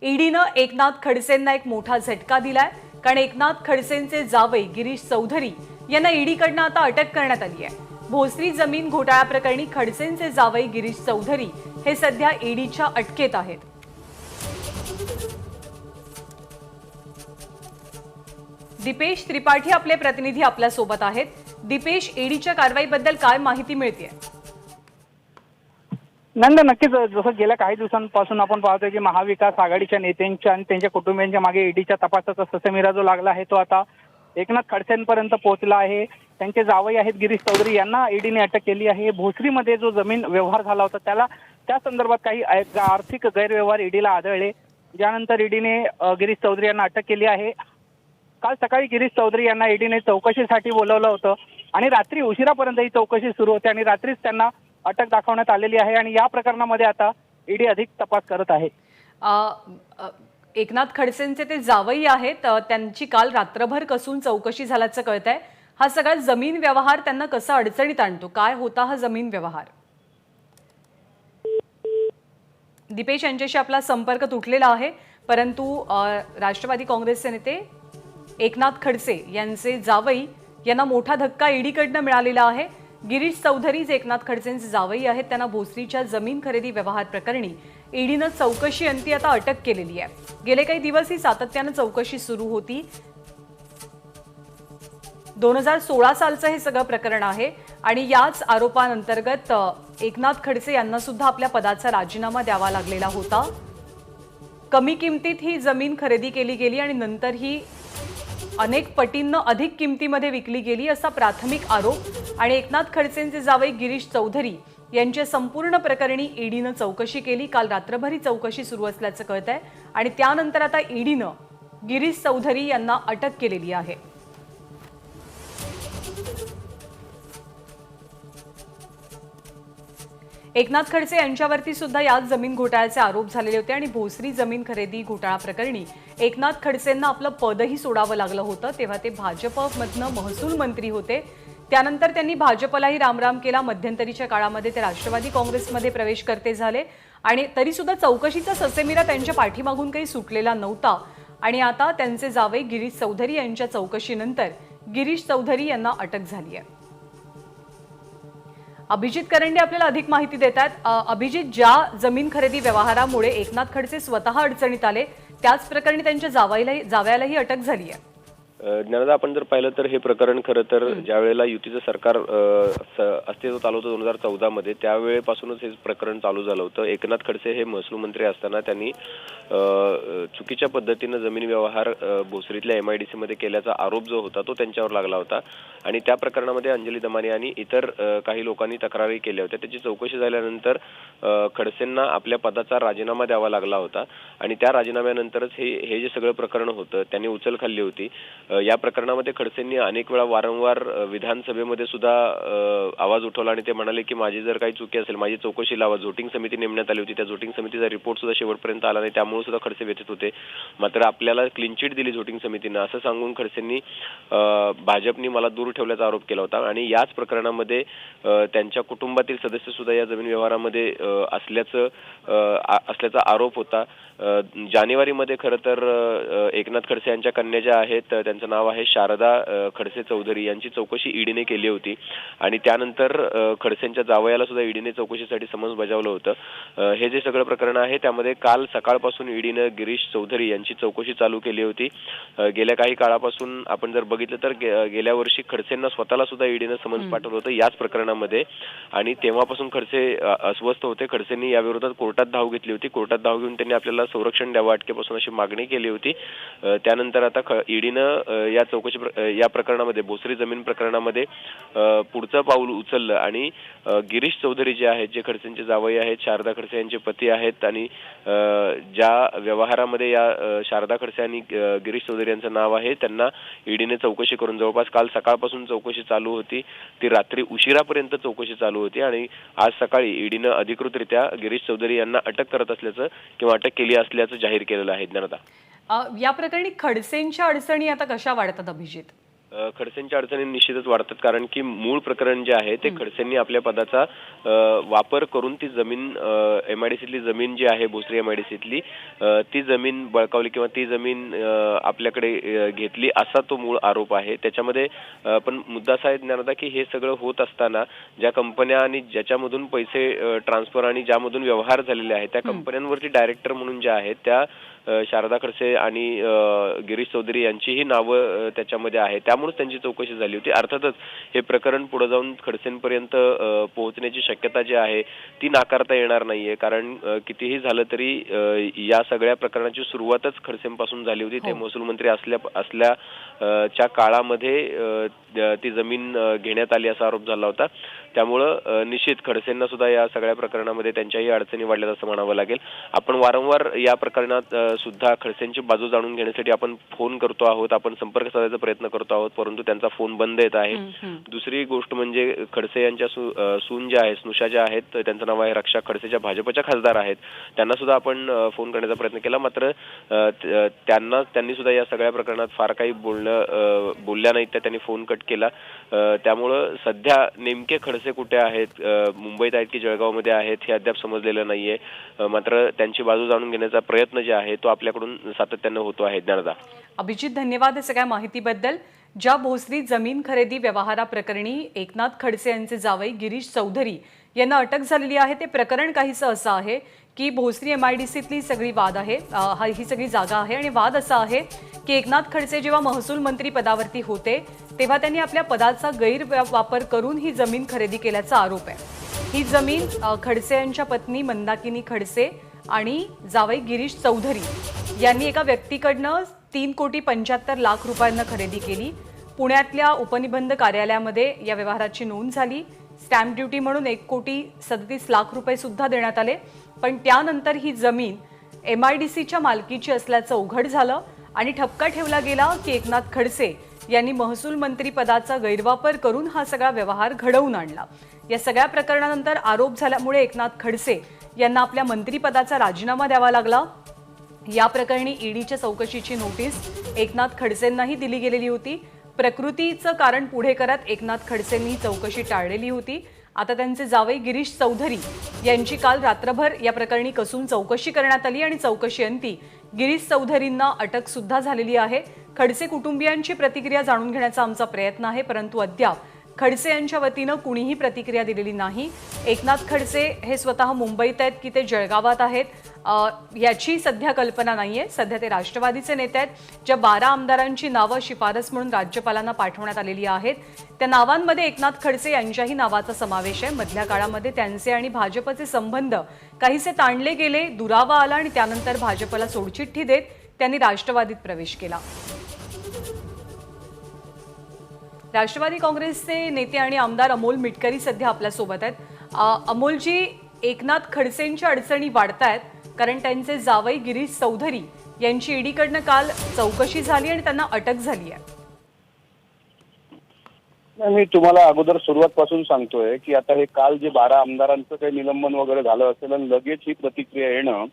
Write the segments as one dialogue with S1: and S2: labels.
S1: ईडीनं एकनाथ खडसेंना एक मोठा झटका दिलाय, कारण एकनाथ खडसेंचे जावई गिरीश चौधरी यांना ईडीकडनं आता अटक करण्यात आली आहे। भोसरी जमीन घोटाळा प्रकरणी खडसेंचे जावई गिरीश चौधरी हे सध्या ईडीच्या अटकेत आहेत। दीपेश त्रिपाठी आपले प्रतिनिधी आपल्या सोबत आहेत। दीपेश, ईडीच्या कारवाईबद्दल काय माहिती मिळते?
S2: नक्कीच जसं गेल्या काही दिवसांपासून आपण पाहतोय की महाविकास आघाडीच्या नेत्यांच्या आणि त्यांच्या कुटुंबियांच्या मागे ईडीच्या तपासाचा ससेमिरा जो लागला आहे तो आता एकनाथ खडसेंपर्यंत पोहोचला आहे। त्यांचे जावई आहेत गिरीश चौधरी यांना ईडीने अटक केली आहे। भोसरीमध्ये जो जमीन व्यवहार झाला होता त्या संदर्भात काही आर्थिक गैरव्यवहार ईडीला आढळले, ज्यानंतर ईडीने गिरीश चौधरी यांना अटक केली आहे। काल सकाळी गिरीश चौधरी यांना ईडीने चौकशीसाठी बोलवलं होतं आणि रात्री उशिरापर्यंत ही चौकशी सुरू होती आणि रात्रीच त्यांना अटक दाखवण्यात आलेली आहे आणि या प्रकरणामध्ये आता ईडी अधिक तपास करत आहे।
S1: एकनाथ खडसेंचे ते जावई आहेत, त्यांची काल रात्रभर कसून चौकशी झाल्याचं कळतंय। हा सगळा जमीन व्यवहार त्यांना कसा अडचणीत आणतो? काय होता हा जमीन व्यवहार? दीपेश यांच्याशी आपला संपर्क तुटलेला आहे, परंतु राष्ट्रवादी काँग्रेसचे नेते एकनाथ खडसे यांचे जावई यांना मोठा धक्का ईडीकडनं मिळालेला आहे। गिरीश चौधरी जे एकनाथ खडसेंचे जावई आहेत त्यांना भोसरीच्या जमीन खरेदी व्यवहार प्रकरणी ईडीनं चौकशी अंती आता अटक केलेली आहे। गेले काही दिवस ही सातत्यानं चौकशी सुरू होती। 2016 सालचं हे सगळं प्रकरण आहे आणि याच आरोपांअंतर्गत एकनाथ खडसे यांना सुद्धा आपल्या पदाचा राजीनामा द्यावा लागलेला होता। कमी किमतीत ही जमीन खरेदी केली गेली आणि नंतर ही अनेक पटींना अधिक किमतीमध्ये विकली गेली असा प्राथमिक आरोप आणि एकनाथ खडसेंचे जावई गिरीश चौधरी यांच्या संपूर्ण प्रकरणी ईडीनं चौकशी केली। काल रात्रभर ही चौकशी सुरू असल्याचं कळतंय आणि त्यानंतर आता ईडीनं गिरीश चौधरी यांना अटक केलेली आहे। एकनाथ खडसे यांच्यावरती सुद्धा याच जमीन घोटाळ्याचे आरोप झालेले होते आणि भोसरी जमीन खरेदी घोटाळा प्रकरणी एकनाथ खडसेंना आपलं पदही सोडावं लागलं होतं। तेव्हा ते भाजपमधनं महसूल मंत्री होते, त्यानंतर त्यांनी भाजपलाही रामराम केला। मध्यंतरीच्या काळामध्ये ते राष्ट्रवादी काँग्रेसमध्ये प्रवेश करते झाले आणि तरी सुद्धा चौकशीचा ससेमिरा त्यांच्या पाठीमागून काही सुटलेला नव्हता आणि आता त्यांचे जावई गिरीश चौधरी यांच्या चौकशीनंतर गिरीश चौधरी यांना अटक झाली आहे। अभिजित करंडे आपल्याला अधिक माहिती देतात। अभिजित, ज्या जमीन खरेदी व्यवहारामुळे एकनाथ खडसे स्वतः अडचणीत आले त्याच प्रकरणी त्यांच्या जावयालाही अटक झाली आहे।
S3: ज्ञानदा, आपण जर पाहिलं तर हे प्रकरण खरं तर ज्या वेळेला युतीचं सरकार अस्तित्वात आलं होतं 2014 मध्ये, त्यावेळेपासूनच हे प्रकरण चालू झालं होतं। एकनाथ खडसे हे महसूल मंत्री असताना त्यांनी चुकीच्या पद्धतीनं जमीन व्यवहार भोसरीतल्या MIDC मध्ये केल्याचा आरोप जो होता तो त्यांच्यावर लागला होता आणि त्या प्रकरणामध्ये अंजली दमानी आणि इतर काही लोकांनी तक्रारी केल्या होत्या। त्याची चौकशी झाल्यानंतर खडसेंना आपल्या पदाचा राजीनामा द्यावा लागला होता आणि त्या राजीनाम्यानंतरच हे जे सगळं प्रकरण होतं त्यांनी उचल खाल्ली होती। या प्रकरणामध्ये खडसेंनी अनेक वेळा वारंवार विधानसभेमध्ये सुद्धा आवाज उठवला आणि ते म्हणाले की माझी जर काही चुकी असेल माझी चौकशी लावा। झोटिंग समिती नेमण्यात आली होती, त्या झोटिंग समितीचा रिपोर्ट सुद्धा शेवटपर्यंत आला नाही, त्यामुळे सुद्धा खडसे व्यथित होते। मात्र आपल्याला क्लीन चिट दिली झोटिंग समितीनं असं सांगून खडसेंनी भाजपनी मला दूर ठेवल्याचा आरोप केला होता आणि याच प्रकरणामध्ये त्यांच्या कुटुंबातील सदस्य सुद्धा या जमीन व्यवहारामध्ये असल्याचा आरोप होता। जानेवारीमध्ये खरं तर एकनाथ खडसे यांच्या कन्या ज्या आहेत त्यांचं नाव आहे शारदा खडसे चौधरी, यांची चौकशी ईडीने केली होती आणि त्यानंतर खडसेंच्या जावयाला सुद्धा ईडीने चौकशीसाठी समन्स बजावलं होतं। हे जे सगळं प्रकरण आहे त्यामध्ये काल सकाळपासून ईडीनं गिरीश चौधरी यांची चौकशी चालू केली होती। गेल्या काही काळापासून आपण जर बघितलं तर गेल्या वर्षी खडसेंना स्वतःला सुद्धा ईडीनं समन्स पाठवलं होतं याच प्रकरणामध्ये आणि तेव्हापासून खडसे अस्वस्थ होते। खडसेंनी याविरोधात कोर्टात धाव घेतली होती। कोर्टात धाव घेऊन त्यांनी आपल्याला संरक्षण द्यावं अटकेपासून अशी मागणी केली होती। त्यानंतर आता ईडीनं या प्रकरणामध्ये भोसरी जमीन प्रकरणामध्ये पुढचं पाऊल उचललं आणि गिरीश चौधरी जे आहेत, जे खडसेंचे जावई आहेत, शारदा खडसे यांचे पती आहेत आणि ज्या व्यवहारामध्ये या शारदा खडसे आणि गिरीश चौधरी यांचं नाव आहे, त्यांना ईडीने चौकशी करून जवळपास काल सकाळपासून चौकशी चालू होती, ती रात्री उशिरापर्यंत चौकशी चालू होती आणि आज सकाळी ईडीनं अधिकृतरित्या गिरीश चौधरी यांना अटक करत असल्याचं किंवा अटक केली असल्याचं जाहीर केलेलं आहे। ज्ञानदा,
S1: या प्रकरणी खडसेंच्या अडचणी आता कशा वाढतात अभिजित?
S3: खडसेंच्या अडचणी निश्चितच वाढतात, कारण की मूळ प्रकरण जे आहे ते खडसेंनी आपल्या पदाचा वापर करून ती जमीन MIDCतली जमीन जी आहे भोसरी MIDCतली ती जमीन बळकावली किंवा ती जमीन आपल्याकडे घेतली असा तो मूळ आरोप आहे. त्याच्यामध्ये पण मुद्दा असा आहे ज्ञानदा की हे सगळं होत असताना ज्या कंपन्या आणि ज्याच्यामधून पैसे ट्रान्सफर आणि ज्यामधून व्यवहार झालेले आहेत त्या कंपन्यांवरती डायरेक्टर म्हणून ज्या आहेत त्या शारदा खडसे आणि गिरीश चौधरी यांचीही नावं त्याच्यामध्ये आहेत. त्यामुळेच त्यांची चौकशी झाली होती. अर्थातच हे प्रकरण पुढे जाऊन खडसेंपर्यंत पोहोचण्याची शक्यता जी आहे ती नाकारता येणार नाहीये, कारण कितीही झालं तरी या सगळ्या प्रकरणाची सुरुवातच खडसेंपासून झाली होती. ते महसूल मंत्री असल्याच्या काळामध्ये ती जमीन घेण्यात आली असा आरोप झाला होता. त्यामुळं निश्चित खडसेंना सुद्धा या सगळ्या प्रकरणामध्ये त्यांच्याही अडचणी वाढल्यात असं म्हणावं लागेल. आपण वारंवार या प्रकरणात सुद्धा खडसेंची बाजू जाणून घेण्यासाठी आपण फोन करतो आहोत, आपण संपर्क साधायचा प्रयत्न करतो आहोत, परंतु त्यांचा फोन बंद येत आहे. दुसरी गोष्ट म्हणजे खडसे यांच्या सून ज्या आहेत, स्नुषा ज्या आहेत, त्यांचं नाव आहे रक्षा खडसेच्या भाजपच्या खासदार आहेत, त्यांना सुद्धा आपण फोन करण्याचा प्रयत्न केला, मात्र त्यांनी सुद्धा या सगळ्या प्रकरणात फार काही बोलल्या नाहीत, त्यांनी फोन कट केला. त्यामुळं सध्या नेमके खडसे कुठे आहेत, मुंबईत आहेत की जळगावमध्ये आहेत हे अद्याप समजलेलं नाहीये. मात्र त्यांची बाजू जाणून घेण्याचा प्रयत्न जे आहे तो आपल्याकडून सातत्यानं होतो आहे. ज्ञानदा.
S1: अभिजित, धन्यवाद या सगळ्या माहितीबद्दल. ज्या भोसरी जमीन खरेदी व्यवहाराप्रकरणी एकनाथ खडसे यांचे जावई गिरीश चौधरी यांना अटक झालेली आहे ते प्रकरण काहीसं असं आहे की भोसरी MIDCतली सगळी वाद आहे, ही सगळी जागा आहे आणि वाद असा आहे की एकनाथ खडसे जेव्हा महसूल मंत्री पदावरती होते तेव्हा त्यांनी आपल्या पदाचा गैरवापर करून ही जमीन खरेदी केल्याचा आरोप आहे. ही जमीन खडसे यांच्या पत्नी मंदाकिनी खडसे आणि जावई गिरीश चौधरी यांनी एका व्यक्तीकडनं 3,75,00,000 रुपयांना खरेदी केली. पुण्यातल्या उपनिबंध कार्यालयामध्ये या व्यवहाराची नोंद झाली. स्टॅम्प ड्युटी म्हणून 1,37,00,000 रुपये सुद्धा देण्यात आले. पण त्यानंतर ही जमीन MIDCच्या मालकीची असल्याचं उघड झालं आणि ठपका ठेवला गेला की एकनाथ खडसे यांनी महसूल मंत्री पदाचा गैरवापर करून हा सगळा व्यवहार घडवून आणला. या सगळ्या प्रकरणानंतर आरोप झाल्यामुळे एकनाथ खडसे यांना आपल्या मंत्रिपदाचा राजीनामा द्यावा लागला. या प्रकरणी ईडीच्या चौकशीची नोटीस एकनाथ खडसेंनाही दिली गेलेली होती. प्रकृतीचं कारण पुढे करत एकनाथ खडसेंनी चौकशी टाळलेली होती. आता त्यांचे जावई गिरीश चौधरी यांची काल रात्रभर या प्रकरणी कसून चौकशी करण्यात आली आणि चौकशीअंती गिरीश चौधरींना अटक सुद्धा झालेली आहे. खडसे कुटुंबियांची प्रतिक्रिया जाणून घेण्याचा आमचा प्रयत्न आहे, परंतु अद्याप खडसे यांच्या वतीनं कुणीही प्रतिक्रिया दिलेली नाही. एकनाथ खडसे हे स्वतः मुंबईत आहेत की ते जळगावात आहेत याची सध्या कल्पना नाहीये. सध्या ते राष्ट्रवादीचे नेते आहेत. ज्या 12 आमदारांची नावं शिफारस म्हणून राज्यपालांना पाठवण्यात आलेली आहेत त्या नावांमध्ये एकनाथ खडसे यांच्याही नावाचा समावेश आहे. मधल्या काळामध्ये त्यांचे आणि भाजपचे संबंध काहीसे ताणले गेले, दुरावा आला आणि त्यानंतर भाजपला सोडचिठ्ठी देत त्यांनी राष्ट्रवादीत प्रवेश केला. राष्ट्रवादी काँग्रेसचे नेते आणि आमदार अमोल मिटकरी सध्या आपल्यासोबत आहेत. अमोलजी, एकनाथ खडसेंच्या अडचणी वाढतायत कारण त्यांचे जावई गिरीश चौधरी यांची ईडीकडनं काल चौकशी झाली आणि त्यांना अटक झाली आहे.
S4: मी तुम्हाला अगोदर सुरुवातपासून सांगतोय की आता हे काल जे 12 आमदारांचं काही निलंबन वगैरे झालं असेल आणि लगेच ही प्रतिक्रिया येणं,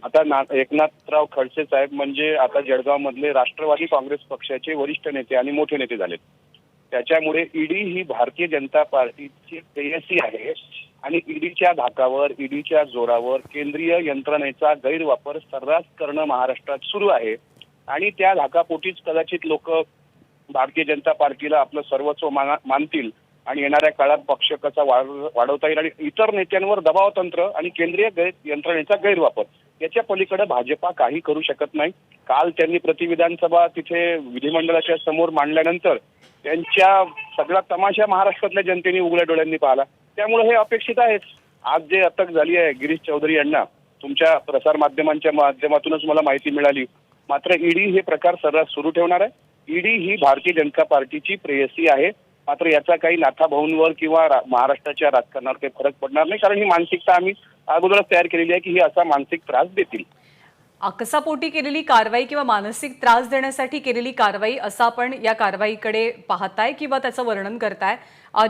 S4: आता एकनाथराव खडसे साहेब म्हणजे आता जळगाव मधले राष्ट्रवादी काँग्रेस पक्षाचे वरिष्ठ नेते आणि मोठे नेते झालेत. त्याच्यामुळे ईडी ही भारतीय जनता पार्टीची प्रेयसी आहे आणि ईडीच्या धाकावर, ईडीच्या जोरावर केंद्रीय यंत्रणेचा गैरवापर सर्रास करणं महाराष्ट्रात सुरू आहे आणि त्या धाकापोटीच कदाचित लोक भारतीय जनता पार्टीला आपलं सर्वस्व मानतील आणि येणाऱ्या काळात पक्ष कसा वाढवता येईल आणि इतर नेत्यांवर दबाव तंत्र आणि केंद्रीय यंत्रणेचा गैरवापर याच्या पलीकडे भाजपा काही करू शकत नाही. काल त्यांनी प्रतिविधानसभा तिथे विधिमंडळाच्या समोर मांडल्यानंतर त्यांच्या सगळा तमाशा महाराष्ट्रातल्या जनतेने उघड्या डोळ्यांनी पाहिला. त्यामुळे हे अपेक्षित आहेच. आज जे अटक झाली आहे गिरीश चौधरी यांना, तुमच्या प्रसार माध्यमांच्या माध्यमातूनच मला माहिती मिळाली. मात्र ईडी हे प्रकार सर्रास सुरू ठेवणार आहे. ईडी ही भारतीय जनता पार्टीची प्रेयसी आहे. मात्र याचा काही नाथाभाऊंवर किंवा महाराष्ट्राच्या राजकारणावर काही फरक पडणार नाही, कारण ही मानसिकता आम्ही अगोदरच तयार केलेली आहे की ही असा मानसिक त्रास देतील.
S1: अकसापोटी केलेली कारवाई किंवा मानसिक त्रास देण्यासाठी केलेली कारवाई असं आपण या कारवाईकडे पाहताय किंवा त्याचं वर्णन करताय.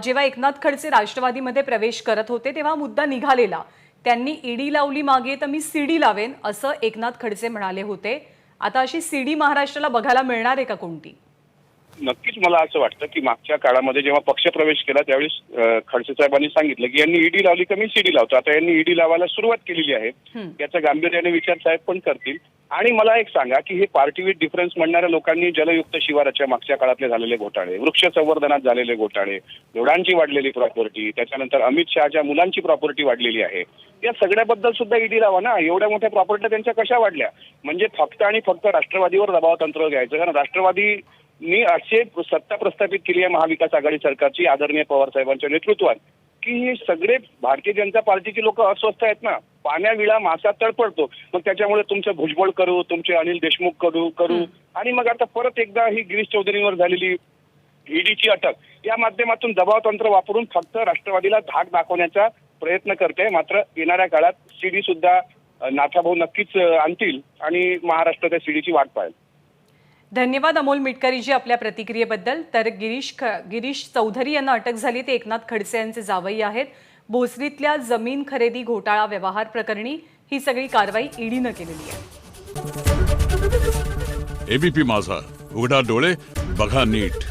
S1: जेव्हा एकनाथ खडसे राष्ट्रवादीमध्ये प्रवेश करत होते तेव्हा मुद्दा निघालेला, त्यांनी ईडी लावली मागे तर मी सीडी लावेन असं एकनाथ खडसे म्हणाले होते. आता अशी सीडी महाराष्ट्राला बघायला मिळणार आहे का कोणती?
S4: नक्कीच मला असं वाटतं की मागच्या काळामध्ये जेव्हा पक्षप्रवेश केला त्यावेळेस खडसे साहेबांनी सांगितलं की यांनी ईडी लावली का मी सीडी लावतो. आता यांनी ईडी लावायला सुरुवात केलेली आहे. याचा गांभीर्याने विचार साहेब पण करतील. आणि मला एक सांगा की हे पार्टी विथ डिफरन्स म्हणणाऱ्या लोकांनी जलयुक्त शिवाराच्या मागच्या काळातले झालेले घोटाळे, वृक्ष संवर्धनात झालेले घोटाळे, धोडांची वाढलेली प्रॉपर्टी, त्याच्यानंतर अमित शहाच्या मुलांची प्रॉपर्टी वाढलेली आहे, या सगळ्याबद्दल सुद्धा ईडी लावा ना. एवढ्या मोठ्या प्रॉपर्टी त्यांच्या कशा वाढल्या? म्हणजे फक्त आणि फक्त राष्ट्रवादीवर दबाव तंत्र घ्यायचं. कारण राष्ट्रवादीनी असे सत्ता प्रस्थापित केली आहे महाविकास आघाडी सरकारची आदरणीय पवार साहेबांच्या नेतृत्वात की हे सगळे भारतीय जनता पार्टीची लोक अस्वस्थ आहेत ना. पाण्या विळा मासा तळपडतो. मग त्याच्यामुळे तुमचं भुजबळ करू, तुमचे अनिल देशमुख करू आणि मग आता परत एकदा ही गिरीश चौधरींवर झालेली ईडीची अटक या माध्यमातून दबाव तंत्र वापरून फक्त राष्ट्रवादीला धाक दाखवण्याचा प्रयत्न करते. मात्र येणाऱ्या काळात सीडी सुद्धा नाथाभाऊ नक्कीच आणतील आणि महाराष्ट्र त्या सीडीची वाट पाहेल.
S1: धन्यवाद अमोल मिटकरीजी आपल्या प्रतिक्रियेबद्दल. तर गिरीश चौधरी यांना अटक झाली ते एकनाथ खडसे यांचे जावई आहेत. भोसरीतल्या जमीन खरेदी घोटाळा व्यवहार प्रकरणी ही सगळी कारवाई ईडीनं केलेली आहे.
S5: एबीपी माझा, उघडा डोळे बघा नीट.